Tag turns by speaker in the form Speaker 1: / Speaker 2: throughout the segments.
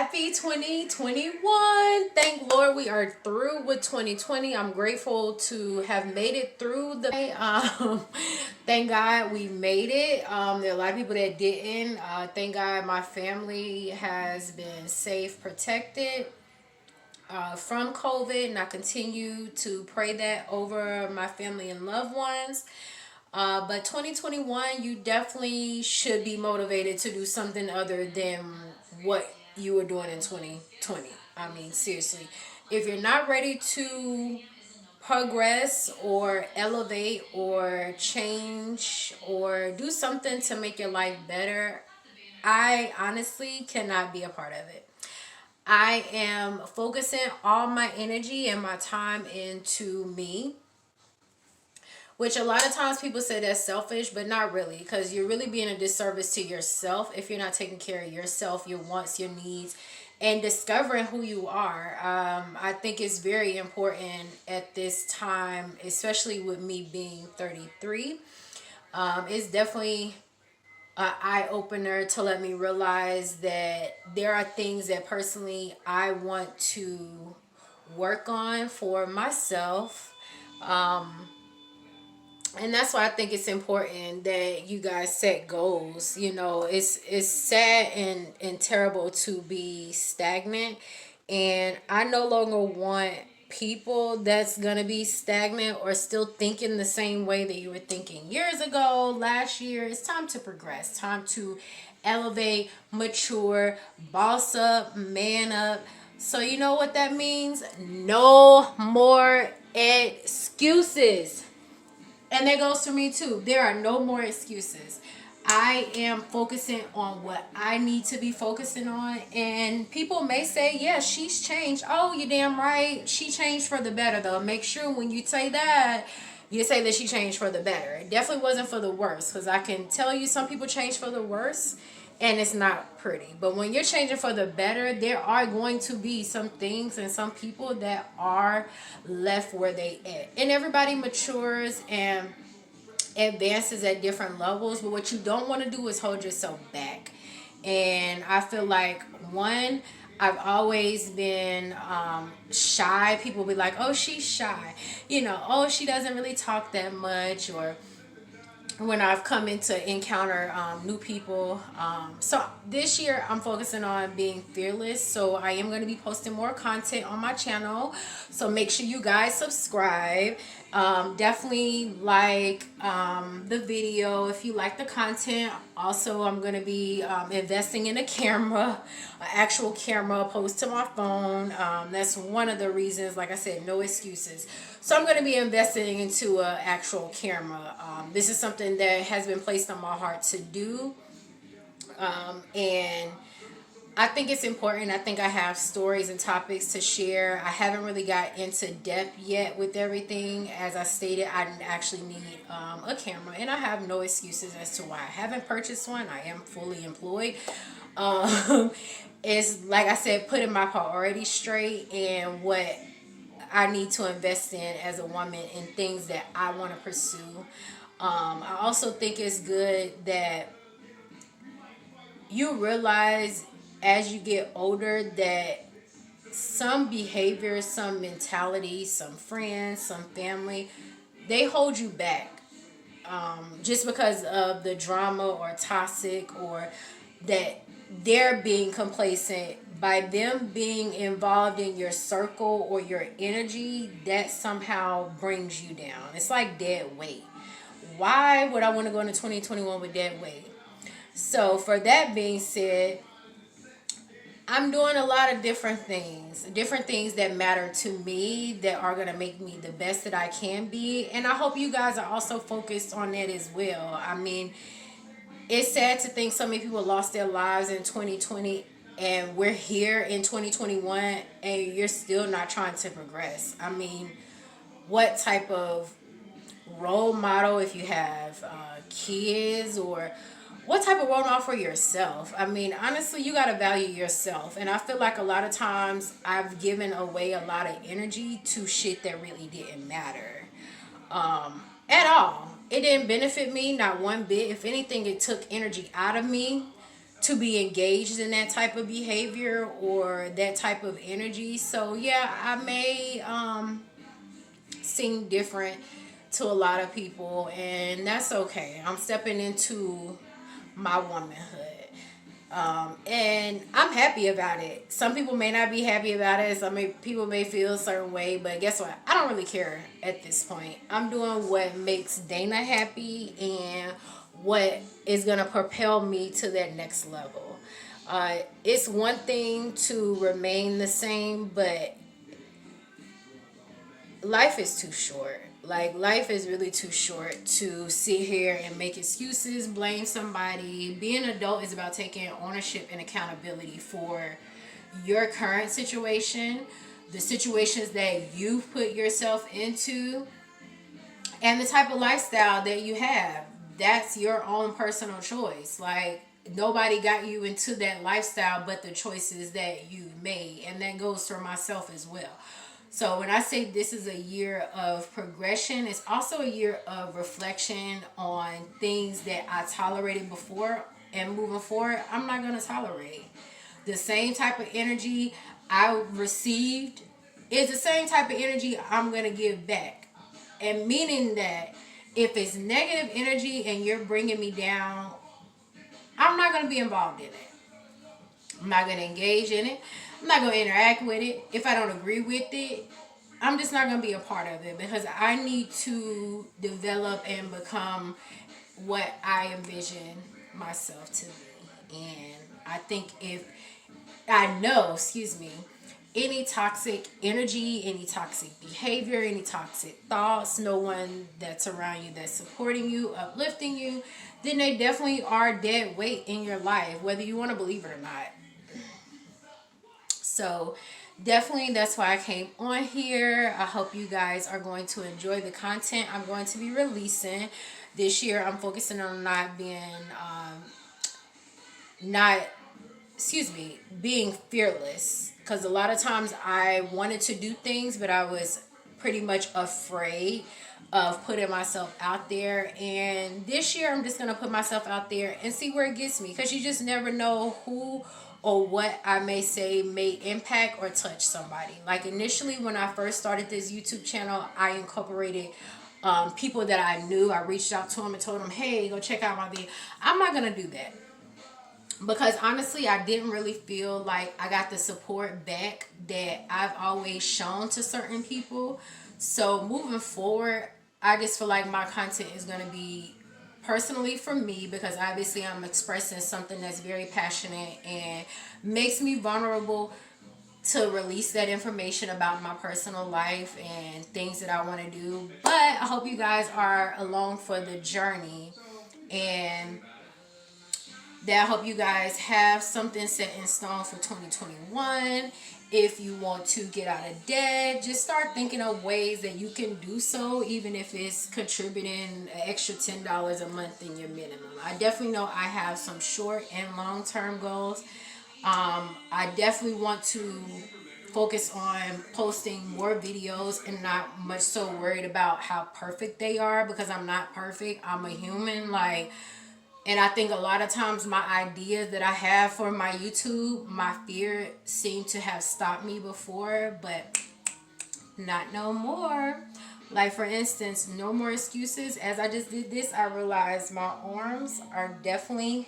Speaker 1: Happy 2021. Thank Lord we are through with 2020. I'm grateful to have made it through the thank God we made it. There are a lot of people that didn't. Thank God my family has been safe, protected from COVID, and I continue to pray that over my family and loved ones. But 2021, you definitely should be motivated to do something other than what you were doing in 2020. I mean, seriously. If you're not ready to progress or elevate or change or do something to make your life better, I honestly cannot be a part of it. I am focusing all my energy and my time into me, which a lot of times people say that's selfish, but not really, because you're really being a disservice to yourself if you're not taking care of yourself, your wants, your needs, and discovering who you are. I think it's very important at this time, especially with me being 33. It's definitely an eye opener to let me realize that there are things that personally I want to work on for myself. And that's why I think it's important that you guys set goals. You know, it's sad and terrible to be stagnant, and I no longer want people that's gonna be stagnant or still thinking the same way that you were thinking years ago, last year. It's time to progress, time to elevate, mature, boss up, man up. So you know what that means? No more excuses. And that goes for me too. There are no more excuses. I am focusing on what I need to be focusing on. And people may say, yeah, she's changed. Oh, you're damn right. She changed for the better, though. Make sure when you say that, you say that she changed for the better. It definitely wasn't for the worse. Because I can tell you some people change for the worse, and it's not pretty. But when you're changing for the better, there are going to be some things and some people that are left where they at. And everybody matures and advances at different levels, but what you don't want to do is hold yourself back. And I feel like, one, I've always been shy. People be like, oh, she's shy, oh, she doesn't really talk that much. Or when I've come into encounter new people. So this year I'm focusing on being fearless. So I am going to be posting more content on my channel. So make sure you guys subscribe. Definitely like the video if you like the content. Also, I'm going to be investing in a camera, an actual camera opposed to my phone. That's one of the reasons, like I said, no excuses. So I'm going to be investing into an actual camera. This is something that has been placed on my heart to do. And I think it's important. I think I have stories and topics to share. I haven't really got into depth yet with everything. As I stated, I actually need a camera. And I have no excuses as to why I haven't purchased one. I am fully employed. It's, like I said, putting my priorities straight and what I need to invest in as a woman in things that I want to pursue. I also think it's good that you realize as you get older that some behaviors, some mentalities, some friends, some family, they hold you back just because of the drama or toxic, or that they're being complacent. By them being involved in your circle or your energy, that somehow brings you down. It's like dead weight. Why would I want to go into 2021 with dead weight? So for that being said, I'm doing a lot of different things that matter to me, that are going to make me the best that I can be. And I hope you guys are also focused on that as well. I mean, it's sad to think so many people lost their lives in 2020, and we're here in 2021 and you're still not trying to progress. I mean, what type of role model, if you have kids, or what type of role model for yourself? I mean, honestly, you got to value yourself. And I feel like a lot of times I've given away a lot of energy to shit that really didn't matter at all. It didn't benefit me, not one bit. If anything, it took energy out of me to be engaged in that type of behavior or that type of energy. So yeah, I may seem different to a lot of people, and that's okay. I'm stepping into my womanhood. And I'm happy about it. Some people may not be happy about it. People may feel a certain way, but guess what? I don't really care at this point. I'm doing what makes Dana happy and what is going to propel me to that next level. It's one thing to remain the same, but life is too short. Like, life is really too short to sit here and make excuses, blame somebody. Being an adult is about taking ownership and accountability for your current situation, the situations that you've put yourself into, and the type of lifestyle that you have. That's your own personal choice. Like, nobody got you into that lifestyle but the choices that you made. And that goes for myself as well. So when I say this is a year of progression, it's also a year of reflection on things that I tolerated before, and moving forward, I'm not going to tolerate. The same type of energy I received is the same type of energy I'm going to give back. And meaning that if it's negative energy and you're bringing me down, I'm not going to be involved in it. I'm not going to engage in it. I'm not going to interact with it. If I don't agree with it, I'm just not going to be a part of it, because I need to develop and become what I envision myself to be. And I think any toxic energy, any toxic behavior, any toxic thoughts, no one that's around you that's supporting you, uplifting you, then they definitely are dead weight in your life, whether you want to believe it or not. So definitely that's why I came on here. I hope you guys are going to enjoy the content I'm going to be releasing. This year I'm focusing on being fearless, because a lot of times I wanted to do things, but I was pretty much afraid of putting myself out there. And this year I'm just going to put myself out there and see where it gets me, because you just never know who or what I may say may impact or touch somebody. Like, initially when I first started this YouTube channel, I incorporated people that I knew. I reached out to them and told them, hey, go check out my video. I'm not going to do that, because honestly I didn't really feel like I got the support back that I've always shown to certain people. So moving forward, I just feel like my content is going to be personally for me, because obviously I'm expressing something that's very passionate and makes me vulnerable to release that information about my personal life and things that I want to do. But I hope you guys are along for the journey, and that I hope you guys have something set in stone for 2021. If you want to get out of debt, just start thinking of ways that you can do so, even if it's contributing an extra $10 a month in your minimum. I definitely know I have some short and long-term goals. I definitely want to focus on posting more videos and not much so worried about how perfect they are, because I'm not perfect. I'm a human. And I think a lot of times my ideas that I have for my YouTube, my fear seemed to have stopped me before, but not no more. Like, for instance, no more excuses. As I just did this, I realized my arms are definitely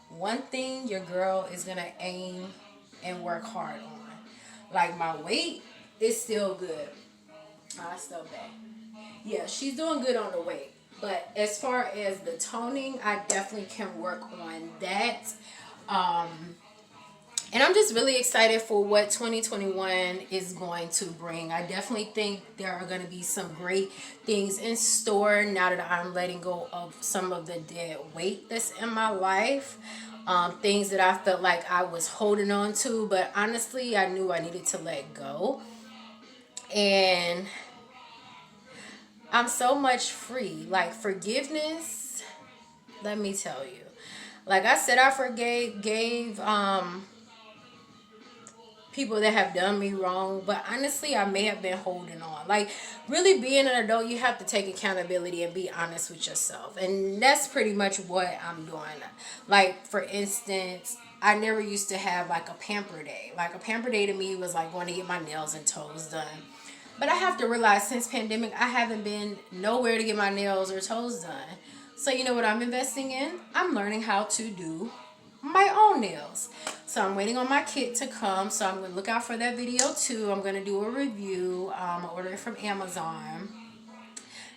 Speaker 1: one thing your girl is going to aim and work hard on. Like, my weight is still good. I still back. Yeah, she's doing good on the weight. But as far as the toning, I definitely can work on that. And I'm just really excited for what 2021 is going to bring. I definitely think there are going to be some great things in store now that I'm letting go of some of the dead weight that's in my life. Things that I felt like I was holding on to, but honestly, I knew I needed to let go. And I'm so much free. Like, forgiveness, let me tell you. Like I said, I forgave people that have done me wrong, but honestly, I may have been holding on. Like, really being an adult, you have to take accountability and be honest with yourself. And that's pretty much what I'm doing. Like, for instance, I never used to have like a pamper day. Like, a pamper day to me was like going to get my nails and toes done. But I have to realize since pandemic, I haven't been nowhere to get my nails or toes done. So you know what I'm investing in? I'm learning how to do my own nails. So I'm waiting on my kit to come. So I'm going to look out for that video too. I'm going to do a review. I ordered it from Amazon.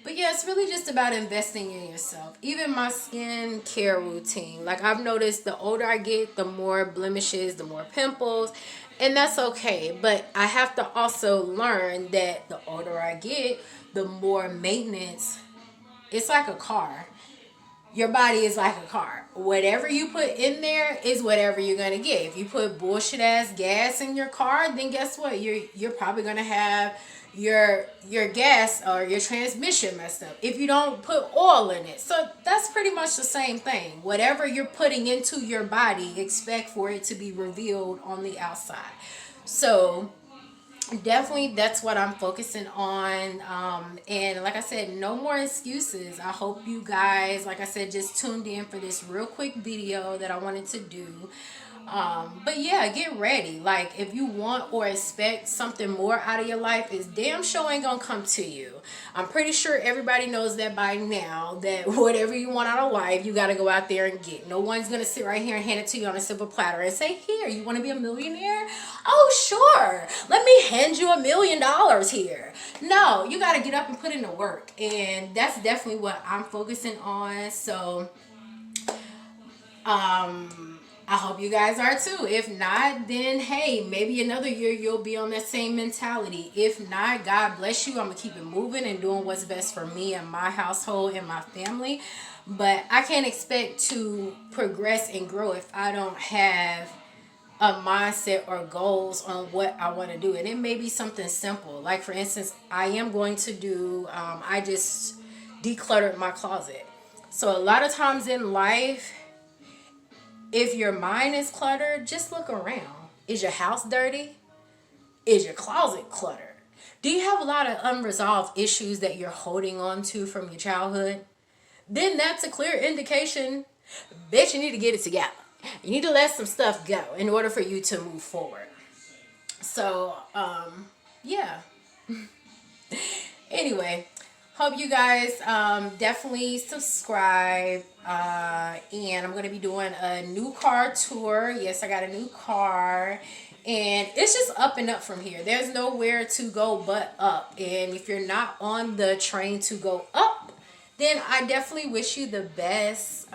Speaker 1: But yeah, it's really just about investing in yourself. Even my skin care routine. Like, I've noticed the older I get, the more blemishes, the more pimples. And that's okay. But I have to also learn that the older I get, the more maintenance. It's like a car. Your body is like a car. Whatever you put in there is whatever you're gonna get. If you put bullshit ass gas in your car, then guess what? You're probably gonna have your gas or your transmission messed up if you don't put oil in it. So that's pretty much the same thing. Whatever you're putting into your body, expect for it to be revealed on the outside. So definitely that's what I'm focusing on. And like I said, no more excuses. I hope you guys, like I said, just tuned in for this real quick video that I wanted to do. But yeah, get ready. Like, if you want or expect something more out of your life, it's damn sure ain't gonna come to you. I'm pretty sure everybody knows that by now, that whatever you want out of life, you gotta go out there and get. No one's gonna sit right here and hand it to you on a silver platter and say, here, you wanna be a millionaire? Oh, sure. Let me hand you $1 million here. No, you gotta get up and put in the work. And that's definitely what I'm focusing on. So, I hope you guys are too. If not, then hey, maybe another year you'll be on that same mentality. If not, God bless you. I'm going to keep it moving and doing what's best for me and my household and my family. But I can't expect to progress and grow if I don't have a mindset or goals on what I want to do. And it may be something simple. Like, for instance, I am going to do, I just decluttered my closet. So a lot of times in life, if your mind is cluttered, just look around. Is your house dirty? Is your closet cluttered? Do you have a lot of unresolved issues that you're holding on to from your childhood? Then that's a clear indication, bitch, you need to get it together. You need to let some stuff go in order for you to move forward. So, yeah. Anyway, hope you guys definitely subscribe. And I'm going to be doing a new car tour. Yes, I got a new car. And it's just up and up from here. There's nowhere to go but up. And if you're not on the train to go up, then I definitely wish you the best.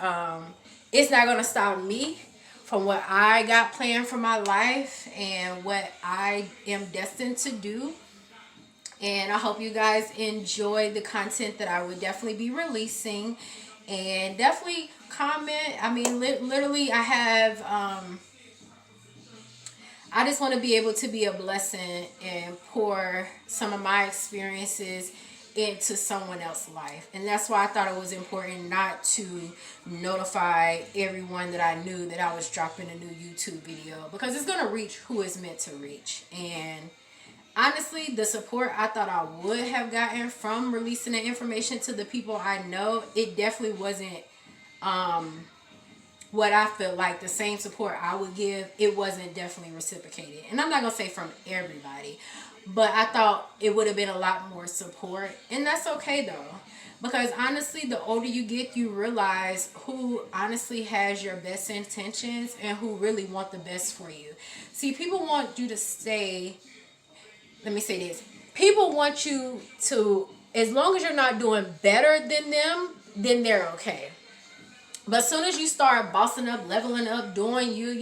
Speaker 1: It's not going to stop me from what I got planned for my life and what I am destined to do. And I hope you guys enjoy the content that I would definitely be releasing. And definitely comment. I mean, literally, I have, I just want to be able to be a blessing and pour some of my experiences into someone else's life. And that's why I thought it was important not to notify everyone that I knew that I was dropping a new YouTube video, because it's going to reach who it's meant to reach. And honestly, the support I thought I would have gotten from releasing the information to the people I know, it definitely wasn't what I feel like the same support I would give. It wasn't definitely reciprocated. And I'm not going to say from everybody, but I thought it would have been a lot more support. And that's okay though. Because honestly, the older you get, you realize who honestly has your best intentions and who really want the best for you. See, people want you to stay... Let me say this. People want you to, as long as you're not doing better than them, then they're okay. But as soon as you start bossing up, leveling up, doing you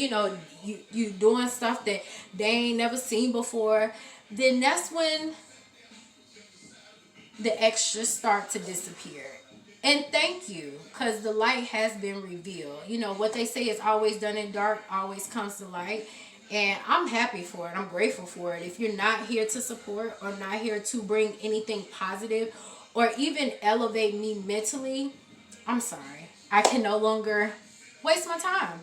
Speaker 1: doing stuff that they ain't never seen before, then that's when the extras start to disappear. And thank you, because the light has been revealed. You know, what they say is always done in dark, always comes to light. And I'm happy for it. I'm grateful for it. If you're not here to support or not here to bring anything positive or even elevate me mentally, I'm sorry. I can no longer waste my time.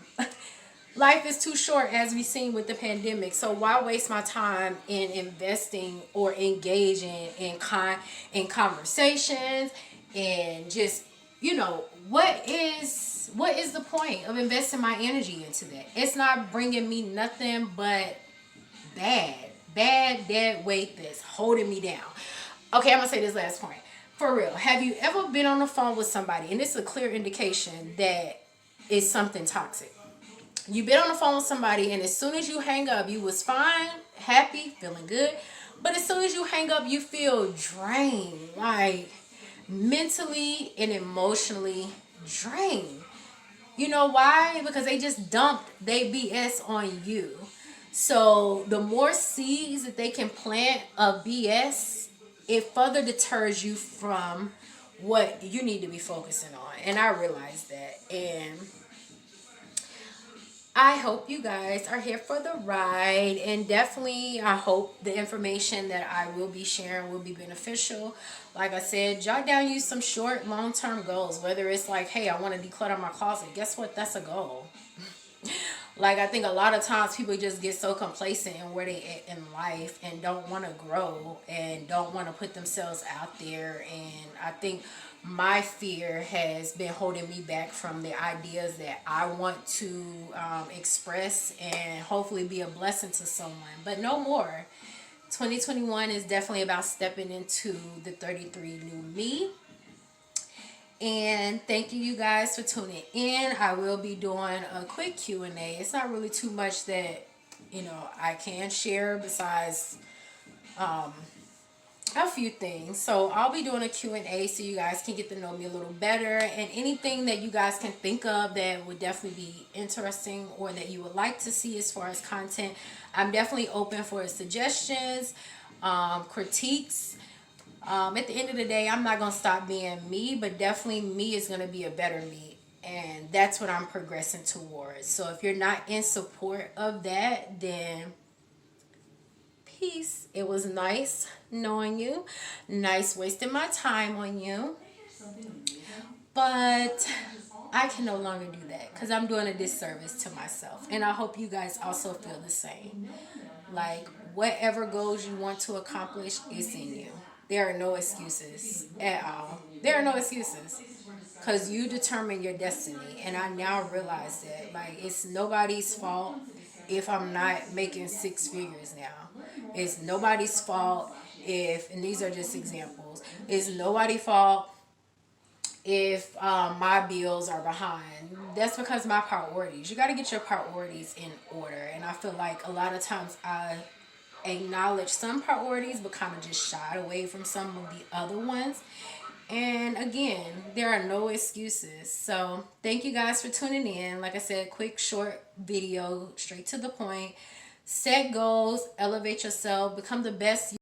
Speaker 1: Life is too short, as we've seen with the pandemic. So why waste my time in investing or engaging in conversations and just, what is the point of investing my energy into that? It's not bringing me nothing but bad, dead weight that's holding me down. Okay, I'm gonna say this last point. For real, have you ever been on the phone with somebody, and this is a clear indication that it's something toxic? You've been on the phone with somebody, and as soon as you hang up, you was fine, happy, feeling good. But as soon as you hang up, you feel drained, like mentally and emotionally drained. You know why? Because they just dumped their BS on you. So the more seeds that they can plant of BS, it further deters you from what you need to be focusing on. And I realize that. And I hope you guys are here for the ride, and definitely I hope the information that I will be sharing will be beneficial. Like I said, jot down you some short, long-term goals, whether it's like, hey, I want to declutter my closet. Guess what? That's a goal. Like, I think a lot of times people just get so complacent in where they at in life and don't want to grow and don't want to put themselves out there. And I think my fear has been holding me back from the ideas that I want to express and hopefully be a blessing to someone. But no more. 2021 is definitely about stepping into the 33 new me. And thank you guys for tuning in. I will be doing a quick Q&A. It's not really too much that I can share besides a few things. So I'll be doing a Q&A so you guys can get to know me a little better, and anything that you guys can think of that would definitely be interesting or that you would like to see as far as content. I'm definitely open for suggestions, critiques. At the end of the day, I'm not going to stop being me, but definitely me is going to be a better me. And that's what I'm progressing towards. So if you're not in support of that, then peace. It was nice knowing you. Nice wasting my time on you. But I can no longer do that because I'm doing a disservice to myself. And I hope you guys also feel the same. Like, whatever goals you want to accomplish is in you. There are no excuses at all. There are no excuses because you determine your destiny. And I now realize that, like, it's nobody's fault if I'm not making six figures now. It's nobody's fault if, and these are just examples, it's nobody's fault if my bills are behind. That's because my priorities. You got to get your priorities in order. And I feel like a lot of times I acknowledge some priorities but kind of just shied away from some of the other ones. And again, there are no excuses. So thank you guys for tuning in. Like I said, quick short video, straight to the point. Set goals, elevate yourself, become the best